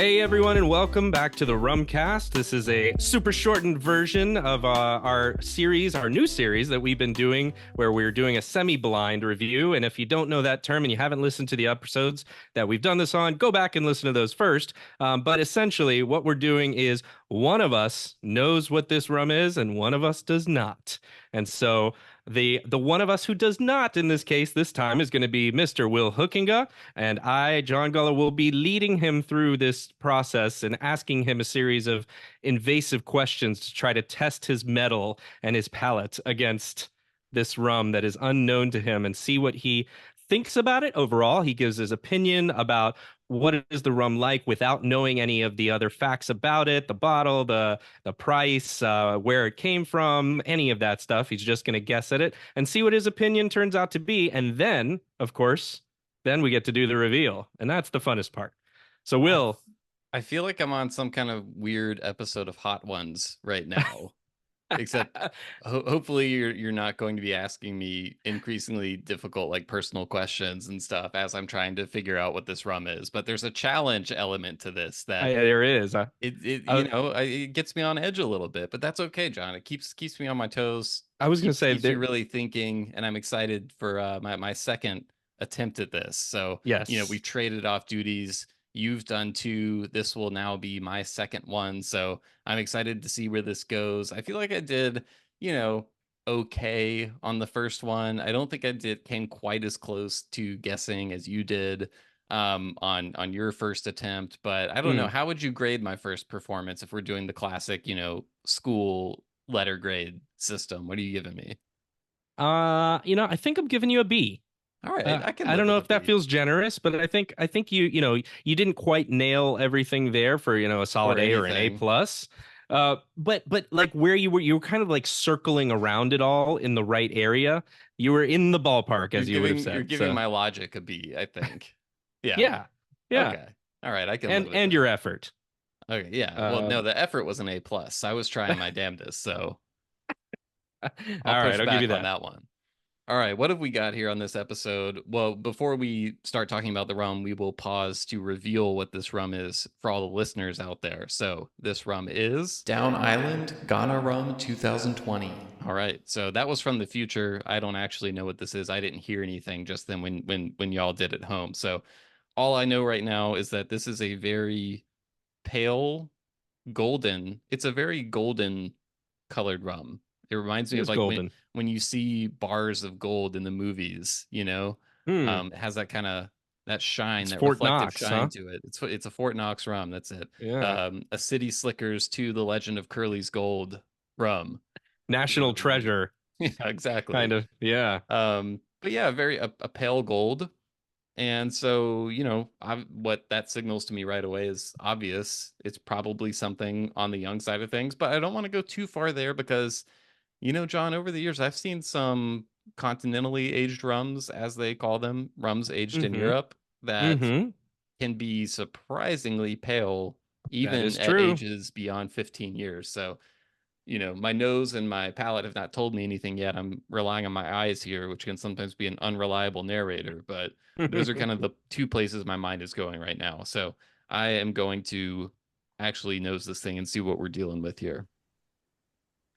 Hey everyone, and welcome back to the Rumcast. This is a super shortened version of our series, our new series that we've been doing, where we're doing a semi-blind review. And if you don't know that term and you haven't listened to the episodes that we've done this on, go back and listen to those first. But essentially, what we're doing is one of us knows what this rum is, and one of us does not. And so the one of us who does not, in this case, this time is going to be Mr. Will Hookinga, and I, John Gullah, will be leading him through this process and asking him a series of invasive questions to try to test his mettle and his palate against this rum that is unknown to him and see what he thinks about it overall. He gives his opinion about what is the rum like without knowing any of the other facts about it, the bottle, the price, where it came from, any of that stuff. He's just going to guess at it and see what his opinion turns out to be. And then, of course, then we get to do the reveal. And that's the funnest part. So, I, Will. I feel like I'm on some kind of weird episode of Hot Ones right now. Except hopefully you're not going to be asking me increasingly difficult like personal questions and stuff as I'm trying to figure out what this rum is. But there's a challenge element to this that There is. it it gets me on edge a little bit, but that's okay, John. It keeps me on my toes. I was going to say Keeps me there. really thinking, and I'm excited for my second attempt at this. So Yes. we've traded off duties. You've done two. This will now be my second one. So I'm excited to see where this goes. I feel like I did, okay on the first one. I don't think I did came quite as close to guessing as you did on your first attempt, but I don't know. Mm. How would you grade my first performance if we're doing the classic, school letter grade system? What are you giving me? I think I'm giving you a B. All right, I can I live don't know with a if that B feels generous, but I think you didn't quite nail everything there for a or solid A or an A anything. plus. But like where you were kind of like circling around it all in the right area. You were in the ballpark, You're as you would have giving said. giving So my logic a B, I think. Yeah. yeah, yeah, Okay. All right, I can live with and it. your effort. Okay, yeah. Well, Uh, no, the effort was an A plus. I was trying my damnedest, so all I'll right, push I'll give you back on that. that one. All right, what have we got here on this episode? Well, before we start talking about the rum, we will pause to reveal what this rum is for all the listeners out there. So, this rum is Down Island Ghana Rum 2020. all right. So that was from the future. I don't actually know what this is. I didn't hear anything just then when y'all did at home. So all I know right now is that this is a very pale golden. It's a very golden colored rum. It reminds It me of is like golden. when you see bars of gold in the movies, Hmm. it has that kind of that shine, It's that Fort reflective Knox, shine huh? to it. It's a Fort Knox rum. That's it. Yeah. A City Slickers to the Legend of Curly's Gold rum is what National it reminds me. treasure, Yeah, exactly. kind of. Yeah. But yeah, very a pale gold. And so, what that signals to me right away is obvious. It's probably something on the young side of things, but I don't want to go too far there because, John, over the years, I've seen some continentally aged rums, as they call them, rums aged in Mm-hmm. Europe, that Mm-hmm. can be surprisingly pale, That even is at true. ages beyond 15 years. So, my nose and my palate have not told me anything yet. I'm relying on my eyes here, which can sometimes be an unreliable narrator, but those are kind of the two places my mind is going right now. So I am going to actually nose this thing and see what we're dealing with here.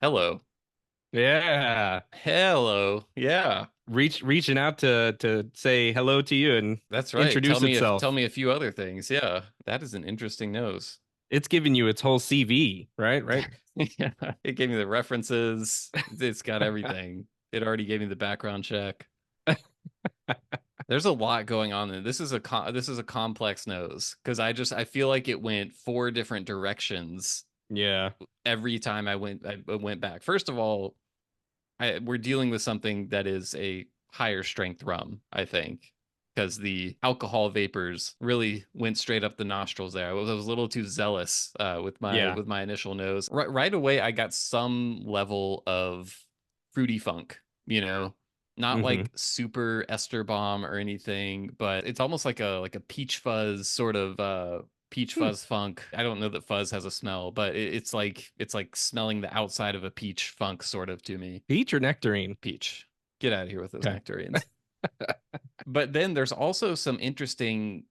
Hello. Yeah. Hello. Yeah, Reaching out to say hello to you and that's right. Tell introduce me if tell itself. me a few other things. Yeah, that is an interesting nose. It's giving you its whole CV, right? Right. Yeah, it gave me the references. It's got everything. It already gave me the background check. There's a lot going on there. This is a complex nose because I feel like it went four different directions Yeah. every time I went back. First of all, we're dealing with something that is a higher strength rum, I think, because the alcohol vapors really went straight up the nostrils there. I was a little too zealous with my Yeah. with my initial nose. Right away, I got some level of fruity funk, not Mm-hmm. like super ester bomb or anything, but it's almost like a peach fuzz sort of peach Hmm. fuzz funk. I don't know that fuzz has a smell, but it's like smelling the outside of a peach funk sort of to me. Peach or nectarine? Peach. Get out of here with those Okay. nectarines. But then there's also some interesting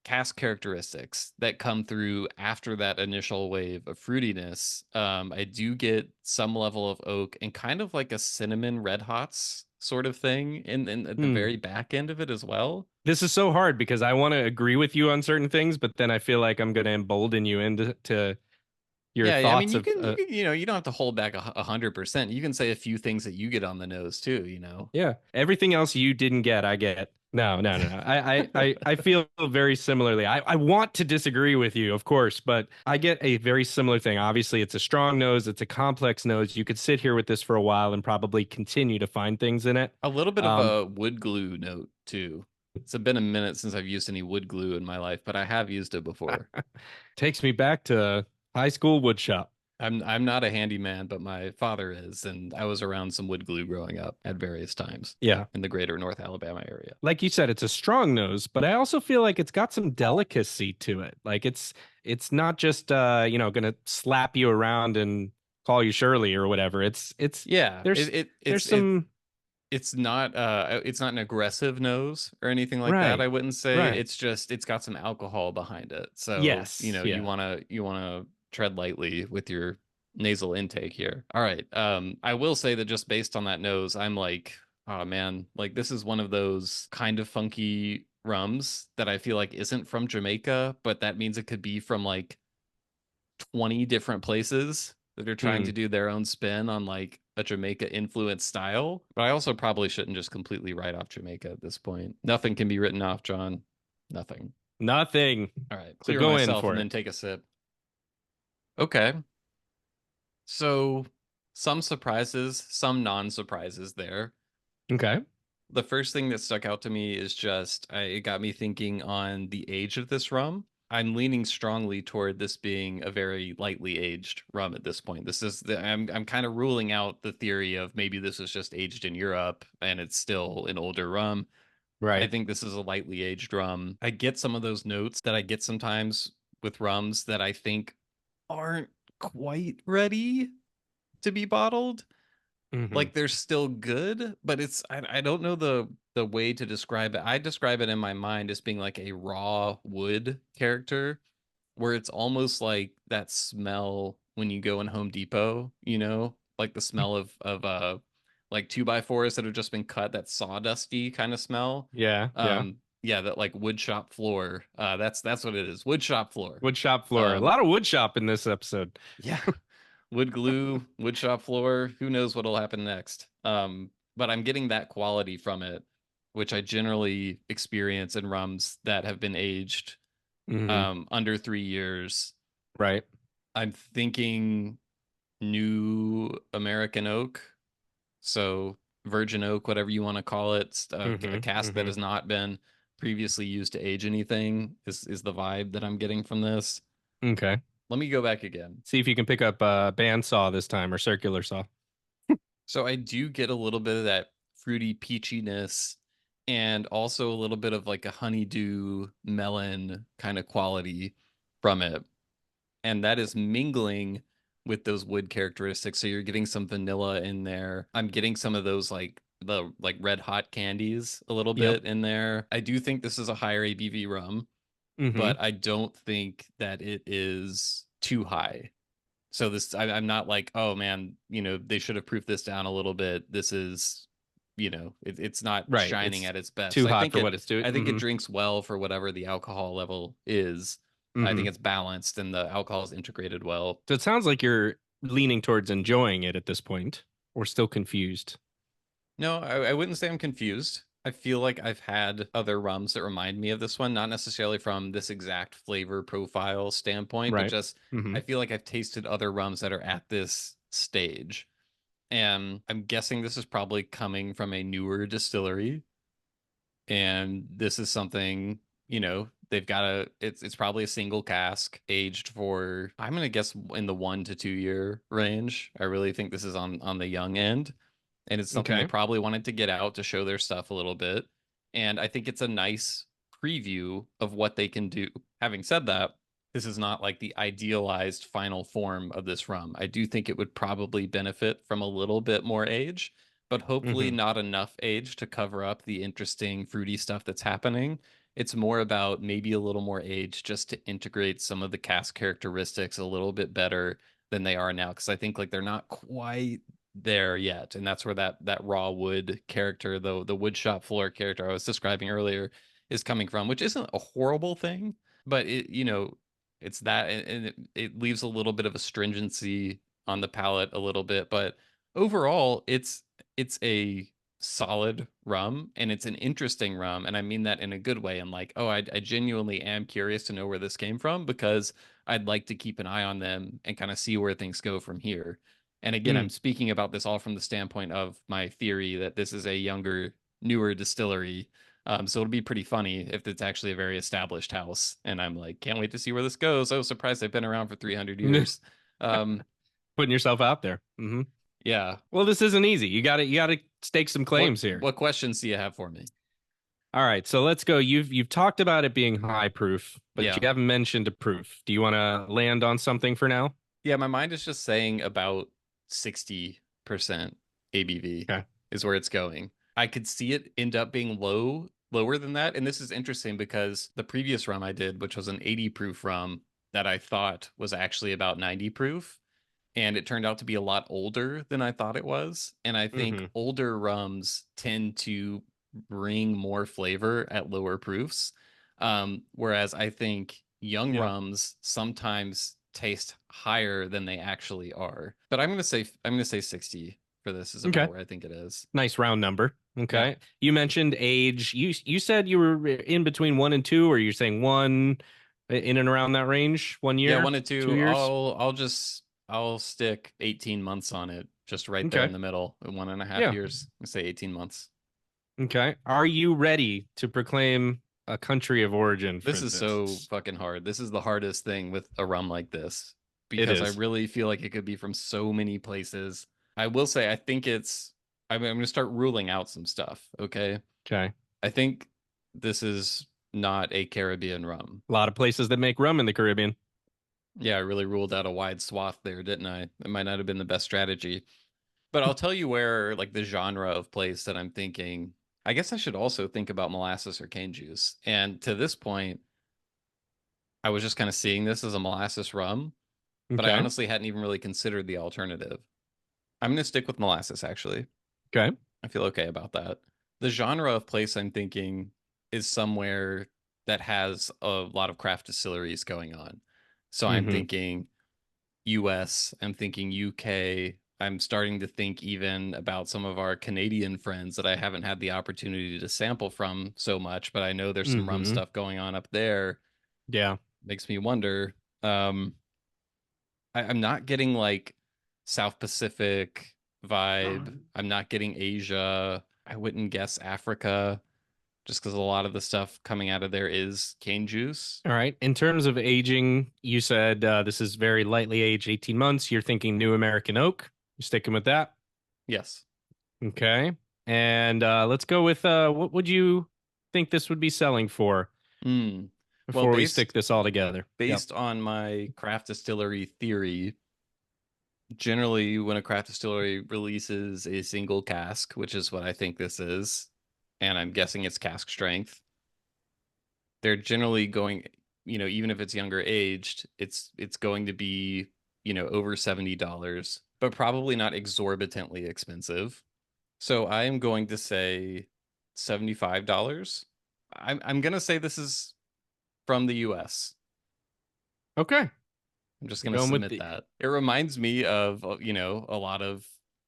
cask characteristics that come through after that initial wave of fruitiness. I do get some level of oak and kind of like a cinnamon red hots sort of thing in at the Hmm. very back end of it as well. This is so hard because I want to agree with you on certain things, but then I feel like I'm going to embolden you into your Yeah, I mean, thoughts of you don't have to hold back 100%. You can say a few things that you get on the nose too, you know. yeah, everything else you didn't get, I get. No, no, no, no. I feel very similarly. I want to disagree with you, of course, but I get a very similar thing. Obviously, it's a strong nose, it's a complex nose. You could sit here with this for a while and probably continue to find things in it. A little bit of Um, a wood glue note too. It's been a minute since I've used any wood glue in my life, but I have used it before. takes me back to high school wood shop. I'm not a handyman, but my father is, and I was around some wood glue growing up at various times Yeah. in the greater North Alabama area. Like you said, it's a strong nose, but I also feel like it's got some delicacy to it. Like it's not just gonna slap you around and call you Shirley or whatever. It's Yeah, there's there's it's some it's not an aggressive nose or anything like that. right, I wouldn't say right. it's just it's got some alcohol behind it. So, you Yes, know, yeah. you wanna tread lightly with your nasal intake here. All right. I will say that just based on that nose, I'm like, oh man, like this is one of those kind of funky rums that I feel like isn't from Jamaica, but that means it could be from like 20 different places that are trying Hmm. to do their own spin on like a Jamaica influenced style. But I also probably shouldn't just completely write off Jamaica at this point. Nothing can be written off, John. Nothing. Nothing. All right. So Clear go in myself for and then it. take a sip. Okay. So some surprises, some non-surprises there. Okay. The first thing that stuck out to me is it got me thinking on the age of this rum. I'm leaning strongly toward this being a very lightly aged rum at this point. I'm kind of ruling out the theory of maybe this is just aged in Europe and it's still an older rum. I Right. think this is a lightly aged rum. I get some of those notes that I get sometimes with rums that I think aren't quite ready to be bottled. Hmm. Like they're still good, but I don't know the way to describe it. I describe it in my mind as being like a raw wood character where it's almost like that smell when you go in Home Depot, you know, like the smell of like 2x4s that have just been cut, that sawdusty kind of smell. Yeah, yeah. Yeah, that like wood shop floor. That's what it is. Wood shop floor. Wood shop floor. A Um, lot of wood shop in this episode. yeah. Wood glue, wood shop floor. Who knows what'll happen next? But I'm getting that quality from it, which I generally experience in rums that have been aged Hmm. under 3 years. Right. I'm thinking new American oak, so virgin oak, whatever you want to call it, a Hmm. cask that Hmm. has not been previously used to age anything is the vibe that I'm getting from this. Okay. Let me go back again. See if you can pick up a bandsaw this time or circular saw. So I do get a little bit of that fruity peachiness and also a little bit of like a honeydew melon kind of quality from it. And that is mingling with those wood characteristics. So you're getting some vanilla in there. I'm getting some of those like the like red hot candies a little Yep. bit in there. I do think this is a higher ABV rum, Hmm. but I don't think that it is too high. So I'm not like, oh man, you know, they should have proofed this down a little bit. This is, you know, it's not Right. shining It's at its best. too hot for what it's doing. I think it Hmm. drinks well for whatever the alcohol level is. I Hmm. think it's balanced and the alcohol is integrated well. So it sounds like you're leaning towards enjoying it at this point, or still confused. No, I wouldn't say I'm confused. I feel like I've had other rums that remind me of this one, not necessarily from this exact flavor profile standpoint, but Right. just Hmm. I feel like I've tasted other rums that are at this stage. And I'm guessing this is probably coming from a newer distillery. And this is something, you know, they've got it's probably a single cask aged for, I'm gonna guess in the 1 to 2 year range. I really think this is on the young end. And it's something they Okay. probably wanted to get out to show their stuff a little bit. And I think it's a nice preview of what they can do. Having said that, this is not like the idealized final form of this rum. I do think it would probably benefit from a little bit more age, but hopefully Hmm. not enough age to cover up the interesting fruity stuff that's happening. It's more about maybe a little more age just to integrate some of the cast characteristics a little bit better than they are now. Because I think like they're not quite there yet, and that's where that raw wood character, the wood shop floor character I was describing earlier, is coming from, which isn't a horrible thing, but it's that, and it leaves a little bit of astringency on the palate a little bit, but overall it's a solid rum, and it's an interesting rum, and I mean that in a good way. And like, oh, I genuinely am curious to know where this came from, because I'd like to keep an eye on them and kind of see where things go from here. And again, I'm Mm. speaking about this all from the standpoint of my theory that this is a younger, newer distillery. So it'll be pretty funny if it's actually a very established house, and I'm like, can't wait to see where this goes. Oh, surprised they've been around for 300 years. Um, Putting yourself out there. yeah. Well, this isn't easy. You got to stake some What claims here. what questions do you have for me? All right, so let's go. You've talked about it being high proof, but Yeah. you haven't mentioned a proof. Do you want to land on something for now? Yeah, my mind is just saying about 60% ABV Okay. is where it's going. I could see it end up being lower than that. And this is interesting because the previous rum I did, which was an 80 proof rum that I thought was actually about 90 proof, and it turned out to be a lot older than I thought it was. And I think Mm-hmm. older rums tend to bring more flavor at lower proofs. Whereas I think young Yeah. rums sometimes taste higher than they actually are. But I'm gonna say 60 for this is about Okay. where I think it is. Nice round number. Yeah. Okay. You mentioned age. You said you were in between 1 and 2, or you're saying one in and around that range? One Yeah, year, one and two two. years? I'll stick 18 months on it, just right there in Okay. the middle. 1.5 Yeah. years. I say 18 months. Okay. Are you ready to proclaim a country of origin for This is so this? fucking hard. This is the hardest thing with a rum like this, It because I is. really feel like it could be from so many places. I will say, I think I'm going to start ruling out some stuff. Okay. Okay. I think this is not a Caribbean rum. A lot of places that make rum in the Caribbean. Yeah, I really ruled out a wide swath there, didn't I? It might not have been the best strategy. But I'll tell you where, like, the genre of place that I'm thinking. I guess I should also think about molasses or cane juice. And to this point, I was just kind of seeing this as a molasses rum, but I Okay. honestly hadn't even really considered the alternative. I'm going to stick with molasses, actually. Okay. I feel okay about that. The genre of place I'm thinking is somewhere that has a lot of craft distilleries going on. So I'm Mm-hmm. thinking US, I'm thinking UK. I'm starting to think even about some of our Canadian friends that I haven't had the opportunity to sample from so much, but I know there's some rum Mm-hmm. stuff going on up there. Yeah. Makes me wonder. I'm not getting like South Pacific vibe. I'm not getting Asia. I wouldn't guess Africa, just because a lot of the stuff coming out of there is cane juice. All right. In terms of aging, you said this is very lightly aged, 18 months. You're thinking New American Oak. You sticking with that? Yes. Okay. And let's go with what would you think this would be selling for Mm. Well, before we stick this all together? Yep. based on my craft distillery theory, generally when a craft distillery releases a single cask, which is what I think this is, and I'm guessing it's cask strength, they're generally going, even if it's younger aged, it's going to be, over $70, but probably not exorbitantly expensive. So I am going to say $75. I'm gonna say this is from the US. Okay. I'm just We're gonna going with submit the that. It reminds me of, a lot of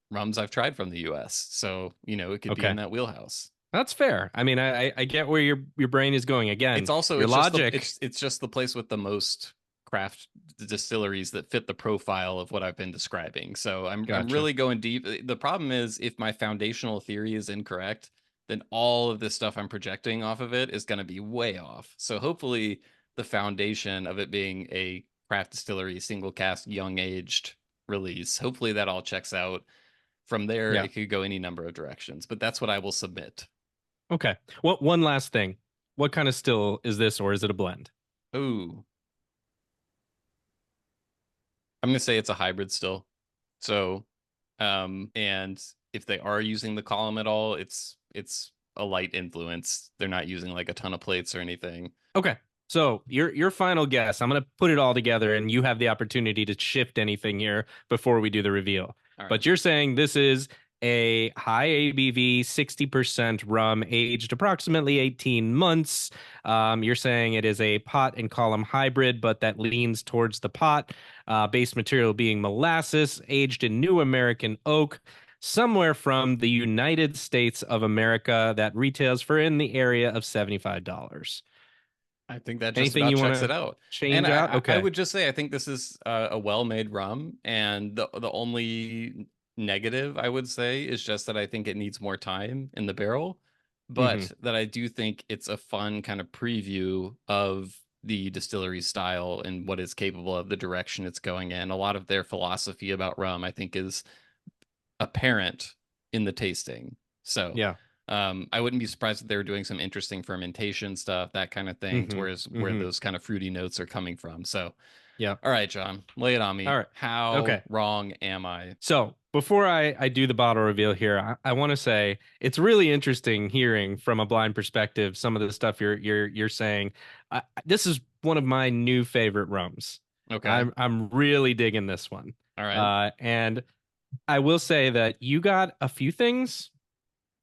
rums I've tried from the US. So, it could be in okay. that wheelhouse. That's fair. I mean, I get where your brain is going. It's Again, also your it's just the logic. it's just the place with the most craft distilleries that fit the profile of what I've been describing. So I'm Gotcha. really going deep. The problem is if my foundational theory is incorrect, then all of this stuff I'm projecting off of it is going to be way off. So hopefully the foundation of it being a craft distillery single cask young aged release, hopefully that all checks out. From there Yeah. it could go any number of directions, but that's what I will submit. Okay. Well, one last thing. What kind of still is this, or is it a blend? Ooh, I'm gonna say it's a hybrid still. So, and if they are using the column at all, it's a light influence. They're not using like a ton of plates or anything. Okay. So your final guess. I'm gonna put it all together, and you have the opportunity to shift anything here before we do the reveal. All right. But you're saying this is a high ABV, 60% rum, aged approximately 18 months. You're saying it is a pot and column hybrid, but that leans towards the pot. Base material being molasses, aged in new American oak, somewhere from the United States of America, that retails for in the area of $75. I think that just Anything about you want checks it to out. And change out? I Okay. would just say I think this is a well-made rum, and the only negative I would say is just that I think it needs more time in the barrel, Hmm. but that I do think it's a fun kind of preview of the distillery style and what it's capable of, the direction it's going in. A lot of their philosophy about rum, I think, is apparent in the tasting. So Yeah. I wouldn't be surprised if they were doing some interesting fermentation stuff, that kind of thing, to Hmm. where Hmm. those kind of fruity notes are coming from. So, Yeah. all right, John, lay it on All me. right. How Okay. wrong am I? So before I do the bottle reveal here, I want to say it's really interesting hearing from a blind perspective some of the stuff you're saying. This is one of my new favorite rums. Okay. I'm really digging this one. All right. And I will say that you got a few things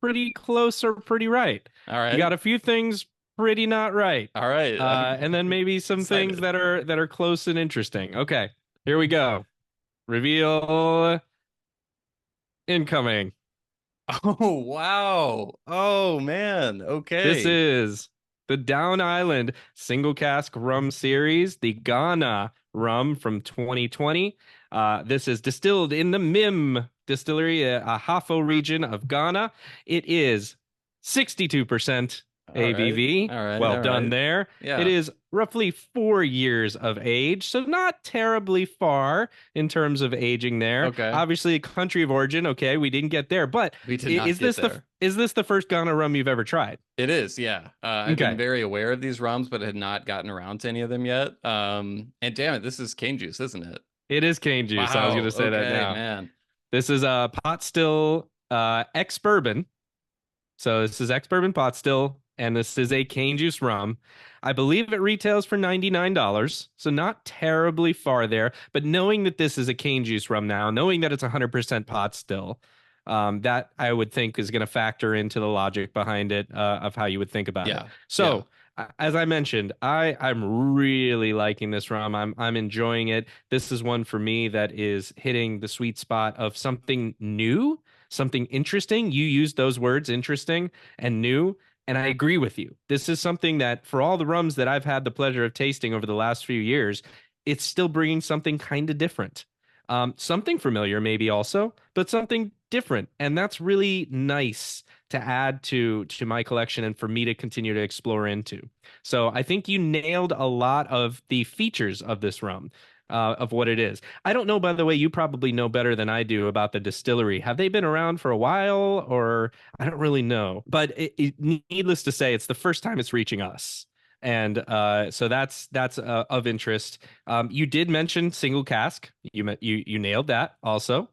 pretty close or pretty right. All You right. got a few things pretty not right. All right. I'm And then maybe some things excited. that are close and interesting. Okay, here we go. Reveal incoming. Oh, wow. Oh, man. This Okay. is the Down Island Single Cask Rum Series, the Ghana rum from 2020. This is distilled in the Mim Distillery, a Hafo region of Ghana. It is 62% All right. ABV. All right. Well All done right. there. It Yeah. is roughly 4 years of age, so not terribly far in terms of aging there. Okay. Obviously, country of origin. Okay, we didn't get there, but We did not is get this the there. is this the first Ghana rum you've ever tried? It is, yeah. I've been Okay. very aware of these rums, but had not gotten around to any of them yet. And damn it, this is cane juice, isn't it? It is cane juice. I was going Wow. to say that Okay, now. man. This is a pot still ex bourbon. So this is ex bourbon pot still, and this is a cane juice rum. I believe it retails for $99, so not terribly far there. But knowing that this is a cane juice rum now, knowing that it's 100% pot still, that I would think is going to factor into the logic behind it of how you would think about it. Yeah. Yeah. So as I mentioned, I'm really liking this rum. I'm enjoying it. This is one for me that is hitting the sweet spot of something new, something interesting. You used those words, interesting and new. And I agree with you. This is something that, for all the rums that I've had the pleasure of tasting over the last few years, it's still bringing something kind of different. Something familiar, maybe also, but something different. And that's really nice to add to my collection and for me to continue to explore into. So I think you nailed a lot of the features of this rum, of what it is. I don't know, by the way, you probably know better than I do about the distillery. Have they been around for a while, or I don't really know. But needless to say, it's the first time it's reaching us. And so that's of interest. You did mention single cask. You nailed that also.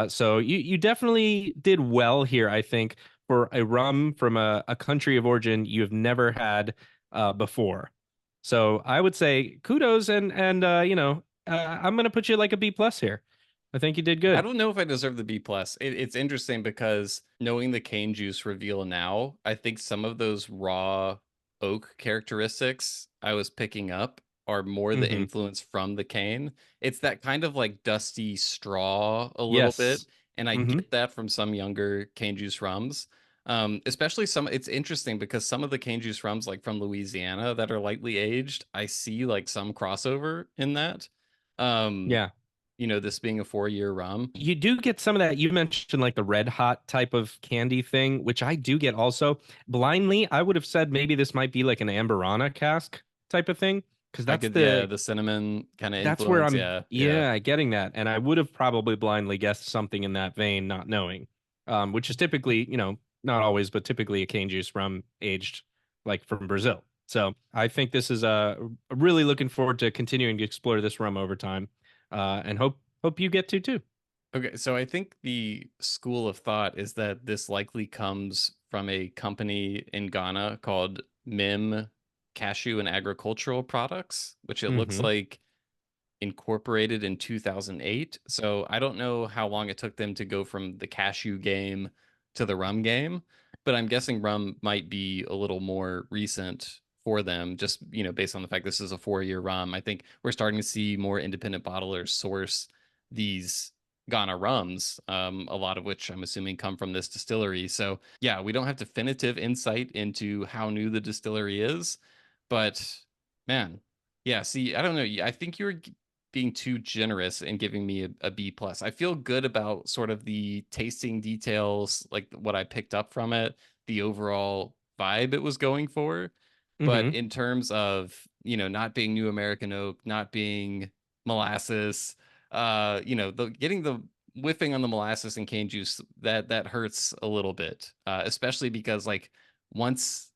So you definitely did well here, I think, for a rum from a country of origin you have never had before. So I would say kudos and I'm gonna put you like a B plus here. I think you did I good. don't know if I deserve the B plus. It's interesting because knowing the cane juice reveal now, I think some of those raw oak characteristics I was picking up are more the Hmm. influence from the cane. It's that kind of like dusty straw a little bit, Yes. and I Hmm. get that from some younger cane juice rums. Especially some, it's interesting because some of the cane juice rums, like from Louisiana, that are lightly aged, I see like some crossover in that. Um, Yeah. this being a 4-year rum. You do get some of that. You mentioned like the red hot type of candy thing, which I do get also. Blindly, I would have said maybe this might be like an Amberana cask type of thing, because I that's could, yeah, the the cinnamon kind of that's where influence. I'm, Yeah, yeah. yeah, getting that. And I would have probably blindly guessed something in that vein, not knowing. Which is typically, not always, but typically a cane juice rum aged like from Brazil. So I think this is really looking forward to continuing to explore this rum over time. And hope you get to too. Okay, so I think the school of thought is that this likely comes from a company in Ghana called MIM Cashew and Agricultural Products, which it looks Mm-hmm. like incorporated in 2008. So I don't know how long it took them to go from the cashew game to the rum game, but I'm guessing rum might be a little more recent for them, just, based on the fact this is a 4-year rum. I think we're starting to see more independent bottlers source these Ghana rums, a lot of which I'm assuming come from this distillery. So yeah, we don't have definitive insight into how new the distillery is, but man, yeah, see, I don't know. I think you're being too generous and giving me a B plus. I feel good about sort of the tasting details, like what I picked up from it, the overall vibe it was going for. But Mm-hmm. in terms of, not being New American oak, not being molasses, getting the whiffing on the molasses and cane juice, that hurts a little bit. Especially because like once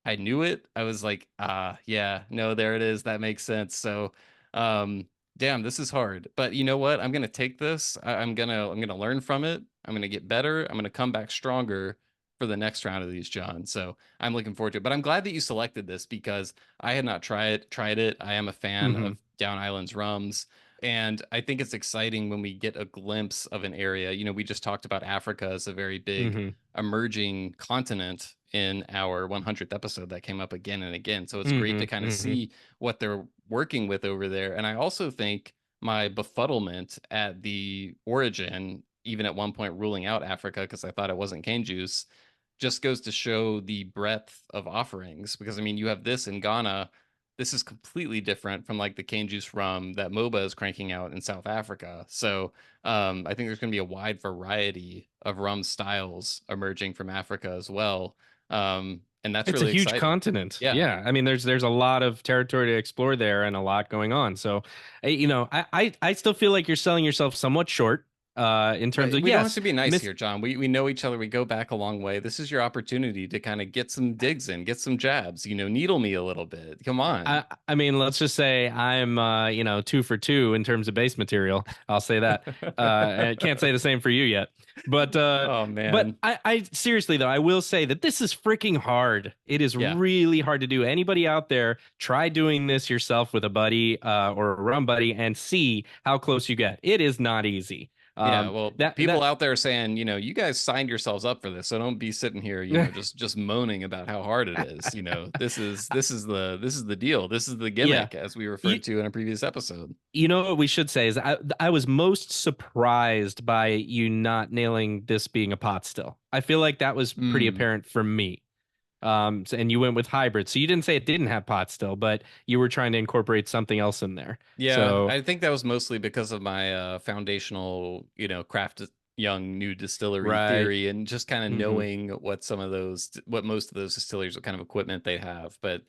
I knew it, I was like, yeah, no, there it is. That makes sense. So, um, damn, this is hard. But you know what? I'm gonna take this. I'm gonna learn from it. I'm gonna get better. I'm gonna come back stronger for the next round of these, John. So I'm looking forward to it. But I'm glad that you selected this because I had not tried it. I am a fan Mm-hmm. of Down Island's rums. And I think it's exciting when we get a glimpse of an area. We just talked about Africa as a very big Mm-hmm. emerging continent in our 100th episode that came up again and again. So it's great to kind Mm-hmm. of Mm-hmm. see what they're working with over there. And I also think my befuddlement at the origin, even at one point ruling out Africa because I thought it wasn't cane juice, just goes to show the breadth of offerings. Because I mean, you have this in Ghana. This is completely different from like the cane juice rum that MOBA is cranking out in South Africa. So I think there's going to be a wide variety of rum styles emerging from Africa as well. And that's It's a really huge exciting. continent. Yeah. Yeah. I mean, there's a lot of territory to explore there and a lot going on. So, I still feel like you're selling yourself somewhat short in terms But of, we don't have yes, to be nice miss here, John. We know each other. We go back a long way. This is your opportunity to kind of get some digs in, get some jabs, needle me a little bit. Come on. I mean, let's just say I'm, 2 for 2 in terms of base material. I'll say that. I can't say the same for you yet. But Oh man. I seriously though, I will say that this is freaking hard. It is Yeah. really hard to do. Anybody out there, try doing this yourself with a buddy or a rum buddy and see how close you get. It is not easy. Yeah, Um, well, that people that out there saying, you guys signed yourselves up for this, so don't be sitting here, just moaning about how hard it is. This is the deal. This is the yeah. gimmick, as we You, referred to in a previous episode. You know what we should say is I was most surprised by you not nailing this being a pot still. I feel like that was pretty Mm. apparent for me. And you went with hybrid. So you didn't say it didn't have pot still, but you were trying to incorporate something else in there. Yeah, So I think that was mostly because of my foundational, craft young new distillery right. theory and just kind of Hmm. knowing what most of those distilleries, what kind of equipment they have. But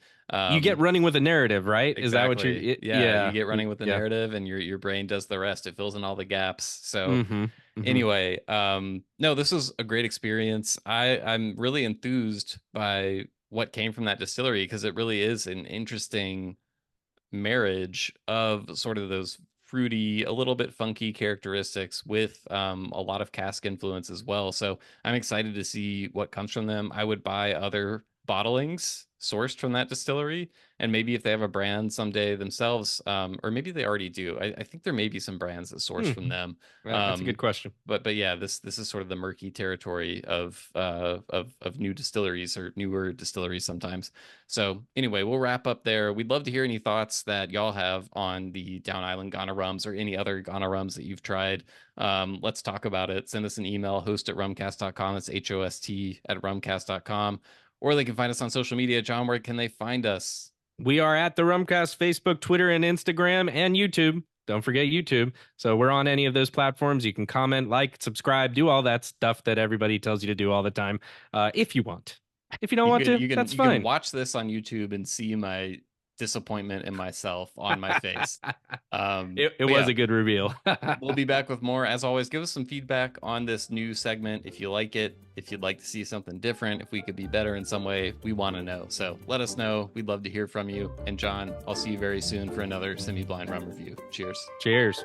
You get running with a narrative, right? Is that what exactly. Yeah, you yeah. get running with the Yeah. narrative and your brain does the rest. It fills in all the gaps. So Hmm. Hmm. anyway, no, this was a great experience. I'm really enthused by what came from that distillery because it really is an interesting marriage of sort of those fruity, a little bit funky characteristics with a lot of cask influence as well. So I'm excited to see what comes from them. I would buy other bottlings sourced from that distillery, and maybe if they have a brand someday themselves, or maybe they already do. I think there may be some brands that source from them. That's a good Um, question. but yeah, this is sort of the murky territory of new distilleries or newer distilleries sometimes. So anyway, we'll wrap up there. We'd love to hear any thoughts that y'all have on the Down Island Ghana rums or any other Ghana rums that you've tried. Let's talk about it. Send us an email, host@rumcast.com. That's HOST@rumcast.com. Or they can find us on social media. John, where can they find us? We are at the Rumcast Facebook, Twitter, and Instagram, and YouTube. Don't forget YouTube. So we're on any of those platforms. You can comment, like, subscribe, do all that stuff that everybody tells you to do all the time. If you want. If you don't You want can to, you can that's you can fine. watch this on YouTube and see my disappointment in myself on my face. It But was yeah, a good reveal. we'll be back with more. As always, give us some feedback on this new segment. If you like it, if you'd like to see something different, if we could be better in some way, we want to know. So let us know. We'd love to hear from you. And John, I'll see you very soon for another semi-blind rum review. Cheers. Cheers.